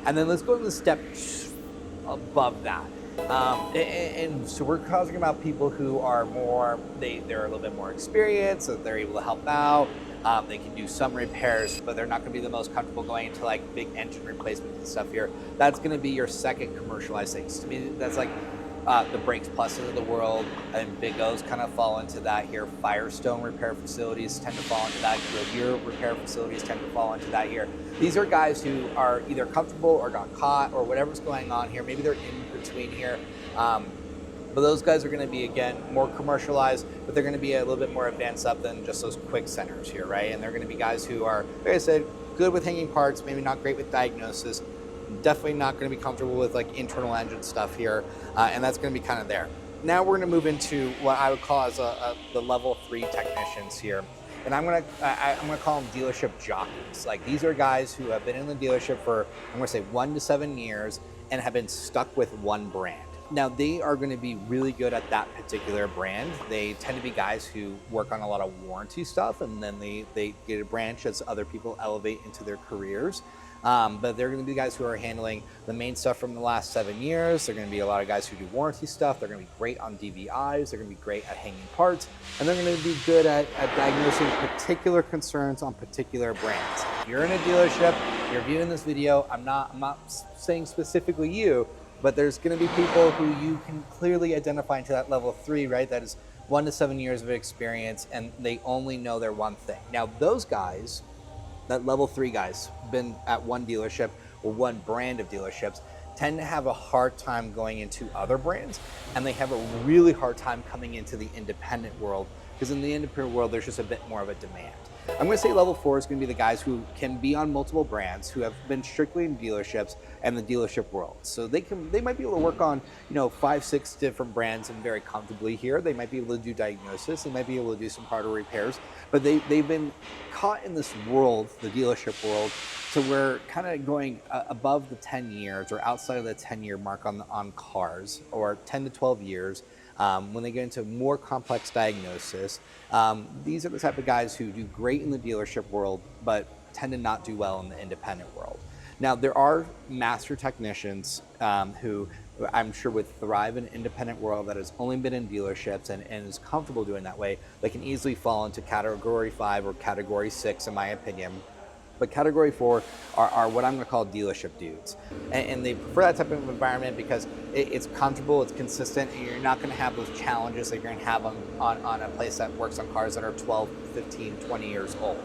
And then let's go to the step above that. And so we're talking about people who are more, they're a little bit more experienced, so they're able to help out. They can do some repairs, but they're not going to be the most comfortable going into like big engine replacements and stuff here. That's going to be your second commercialized things. To me, that's like the Brakes Pluses of the world and Big O's kind of fall into that here. Firestone repair facilities tend to fall into that. Goodyear repair facilities tend to fall into that here. These are guys who are either comfortable or got caught or whatever's going on here. Maybe they're in between here. But those guys are going to be, again, more commercialized, but they're going to be a little bit more advanced up than just those quick centers here, right? And they're going to be guys who are, like I said, good with hanging parts, maybe not great with diagnosis, definitely not going to be comfortable with like internal engine stuff here, and that's going to be kind of there. Now we're going to move into what I would call as the level 3 technicians here. And I'm gonna call them dealership jockeys. Like, these are guys who have been in the dealership for, I'm gonna say 1 to 7 years and have been stuck with one brand. Now, they are going to be really good at that particular brand. They tend to be guys who work on a lot of warranty stuff, and then they get a branch as other people elevate into their careers. But they're going to be guys who are handling the main stuff from the last 7 years. They're going to be a lot of guys who do warranty stuff. They're going to be great on DVIs. They're going to be great at hanging parts. And they're going to be good at diagnosing particular concerns on particular brands. If you're in a dealership, you're viewing this video, I'm not saying specifically you, but there's going to be people who you can clearly identify into that level 3, right? That is 1 to 7 years of experience, and they only know their one thing. Now, those guys, that level 3 guys, been at one dealership or one brand of dealerships, tend to have a hard time going into other brands, and they have a really hard time coming into the independent world, because in the independent world, there's just a bit more of a demand. I'm going to say level 4 is going to be the guys who can be on multiple brands, who have been strictly in dealerships and the dealership world. So they might be able to work on, 5, 6 different brands and very comfortably here. They might be able to do diagnosis. They might be able to do some hardware repairs, but they've been caught in this world, the dealership world, so we're kind of going above the 10 years or outside of the 10-year mark on cars, or 10 to 12 years. When they get into more complex diagnosis, these are the type of guys who do great in the dealership world, but tend to not do well in the independent world. Now, there are master technicians who I'm sure would thrive in an independent world that has only been in dealerships and is comfortable doing that way. They can easily fall into category 5 or category 6, in my opinion. But category 4 are what I'm going to call dealership dudes. And they prefer that type of environment because it's comfortable, it's consistent, and you're not going to have those challenges that you're going to have on a place that works on cars that are 12, 15, 20 years old.